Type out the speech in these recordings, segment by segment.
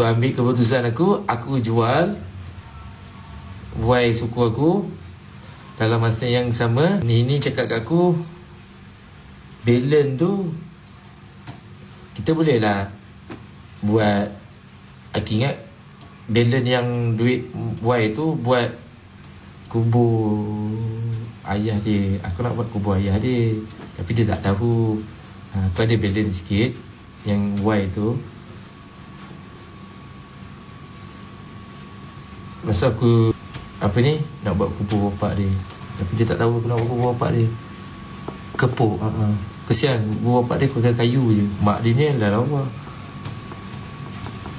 Aku ambil keputusan aku jual buai suku aku. Dalam masa yang sama, Nini cakap kat aku, balance tu kita boleh lah buat. Aku ingat balance yang duit buai tu buat kubur ayah dia. Aku nak buat kubur ayah dia, tapi dia tak tahu. Aku ada balance sikit yang buai tu. Masa aku nak buat kubur bapak dia, tapi dia tak tahu aku nak buat kubur bapak dia. Kepuk. Kesian kubur bapak dia pakai kayu je. Mak dia ni dah lawa.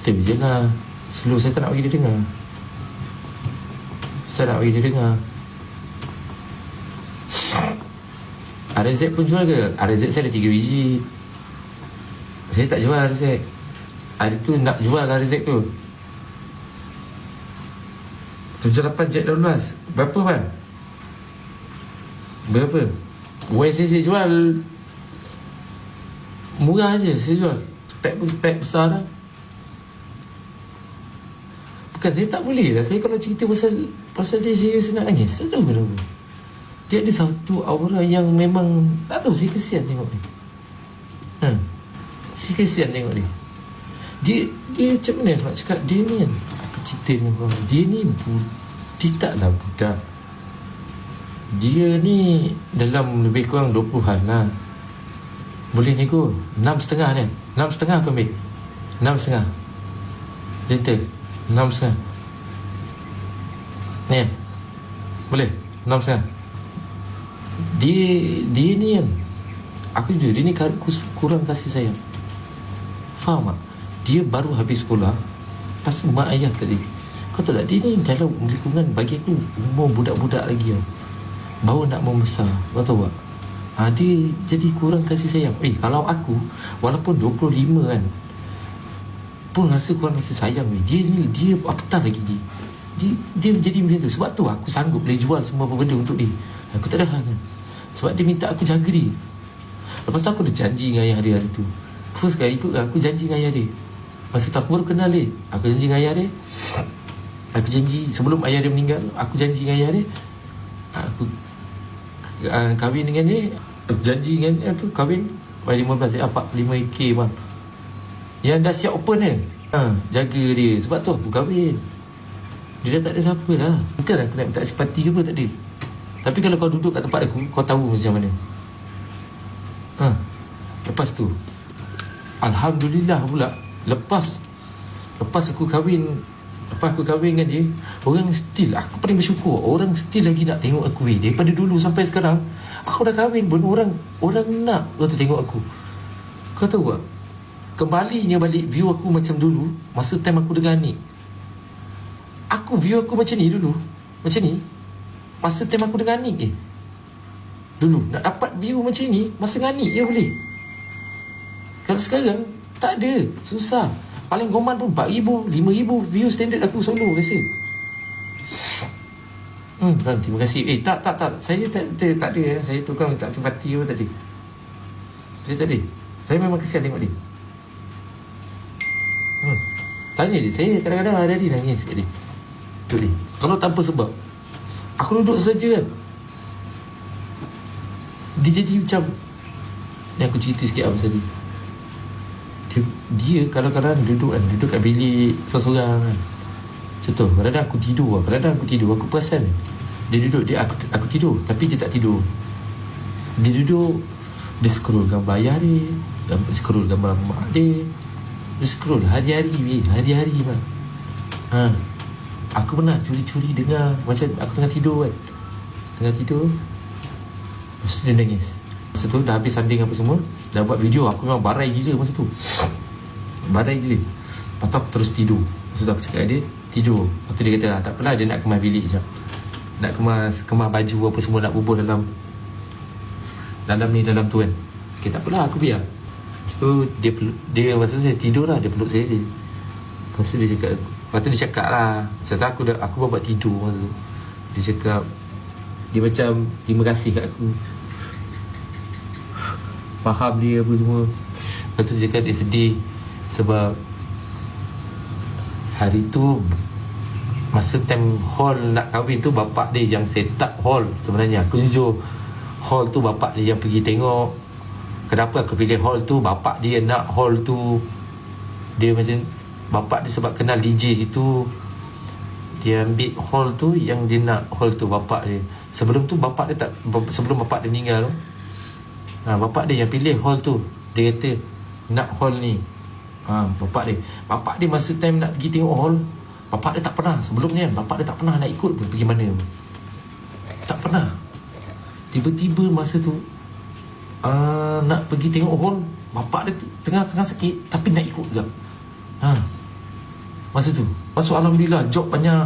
Tapi je lah, slow saya tak nak bagi dia dengar. Saya nak bagi dia dengar. RZ pun jual ke? RZ saya ada 3 biji. Saya tak jual RZ. Hari tu nak jual RZ tu 78 Jet 12. Berapa man? Berapa? saya jual murah je. Saya jual spek pun spek besar dah. Bukan saya tak boleh lah. Saya kalau cerita pasal dia, saya nak nangis. Tak tahu kenapa. Dia ada satu aura yang memang tak tahu. Saya kesian tengok dia. Saya kesian tengok dia. Dia macam mana nak cakap. Dia ni kan, aku cerita ni, dia ni dia taklah budak. Dia ni dalam lebih kurang 20-an lah. Boleh nego 6.5 ni. 6.5 aku ambil 6.5. Gentle 6.5 ni. Boleh 6.5. Dia ni kan, aku jujur, dia ni kurang kasih sayang. Faham tak? Dia baru habis sekolah. Pas mak ayah tadi, kau tahu tak, dia ni dalam lingkungan bagi aku umur budak-budak lagi tau. Baru nak membesar. Kau tahu tak? Dia jadi kurang kasih sayang. Kalau aku walaupun 25 kan, pun rasa kurang kasih sayang. Dia apatah lagi dia jadi macam tu. Sebab tu aku sanggup boleh jual semua benda untuk dia. Aku tak ada hal kan. Sebab dia minta aku jaga dia. Lepas tu aku dah janji dengan ayah dia hari tu. First kali ikut aku janji dengan ayah dia. Masa tu aku baru kenal dia, aku janji dengan ayah dia. Aku janji sebelum ayah dia meninggal, aku janji dengan ayah dia, aku kahwin dengan dia. Aku janji dengan dia tu kahwin bagi 15 45k bang. Yang dah siap open dia. Jaga dia. Sebab tu aku kahwin. Dia dah tak ada siapa dah. Bukan aku nak minta simpati ke apa, tak ada. Tapi kalau kau duduk kat tempat aku, kau tahu macam mana. Lepas tu alhamdulillah pula, Lepas aku kahwin dengan dia, orang still, aku paling bersyukur, orang still lagi nak tengok aku. Daripada dulu sampai sekarang, aku dah kahwin pun orang nak tengok aku. Kau tahu tak, kembalinya balik view aku macam dulu. Masa time aku dengan Anik, view aku macam ni dulu. Macam ni masa time aku dengan Anik. Dulu nak dapat view macam ni masa dengan Anik je boleh. Kalau sekarang tak ada, susah. Paling goman pun 4,000, 5,000 view standard aku solo biasa. Terima kasih. Tak. Saya tak ada. Saya tukang minta simpati apa tadi. Saya tak ada. Saya memang kesian tengok dia. Tanya dia. Saya kadang-kadang ada dia nangis kat dia. Tu dia. Kalau tanpa sebab, aku duduk saja kan, dia jadi macam ni. Aku cerita sikit pasal dia. Dia kadang-kadang duduk kat bilik seorang-seorang kan. Contoh, kadang-kadang aku tidur, aku perasan dia duduk, aku tidur tapi dia tak tidur. Dia duduk, dia scroll gambar ayah dia, scroll gambar mak dia, dia scroll hari-hari bang. Aku pernah curi-curi dengar macam aku tengah tidur kan. Lepas tu dia nangis. Masa tu dah habis sanding apa semua, dah buat video. Aku memang barai gila masa tu. Lepas tu aku terus tidur. Masa tu aku cakap dia tidur. Lepas tu dia kata tak apalah, dia nak kemas bilik je. Nak kemas baju apa semua, nak bubuh dalam tu kan. Okay, tak apalah, aku biar. Lepas tu dia masa saya tidur lah, dia peluk saya dia. Lepas tu dia cakap lah. Setelah aku baru buat tidur masa tu. Dia cakap, dia macam terima kasih kat aku, faham dia apa semua. Lepas tu dia cakap dia sedih sebab Hari tu masa time hall nak kahwin tu, bapak dia yang set up hall. Sebenarnya aku jujur, hall tu bapak dia yang pergi tengok. Kenapa aku pilih hall tu? Bapak dia nak hall tu. Dia macam, bapak dia sebab kenal DJ situ, dia ambil hall tu yang dia nak. Hall tu bapak dia. Sebelum tu bapak dia tak, sebelum bapak dia meninggal tu, bapak dia yang pilih hall tu. Dia kata nak hall ni. Bapak dia masa time nak pergi tengok hall, bapak dia tak pernah. Sebelum ni kan, bapak dia tak pernah nak ikut pun pergi mana pun. Tak pernah. Tiba-tiba masa tu nak pergi tengok hall, bapak dia tengah sakit tapi nak ikut juga. Masa tu, masuk alhamdulillah job banyak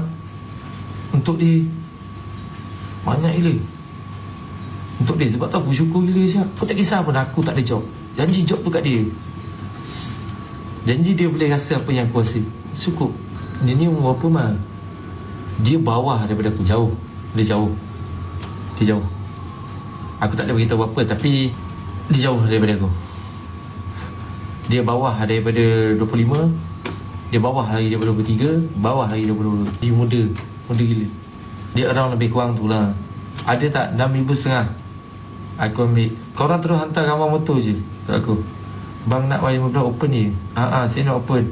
untuk dia. Banyak gila untuk dia. Sebab tu aku syukur gila siap. Aku tak kisah pun aku tak ada job, janji job tu kat dia. Janji dia boleh rasa apa yang aku rasa. Syukur. Dia ni umur berapa mal? Dia bawah daripada aku jauh. Dia jauh. Aku tak ada beritahu apa, tapi dia jauh daripada aku. Dia bawah daripada 25. Dia bawah lagi daripada 23. Bawah lagi daripada 20. Dia muda gila. Dia around lebih kurang tu lah. Ada tak 6,500 aku ambil. Korang terus hantar gambar motor je kat aku. Bang nak Y15 open je. Saya nak open.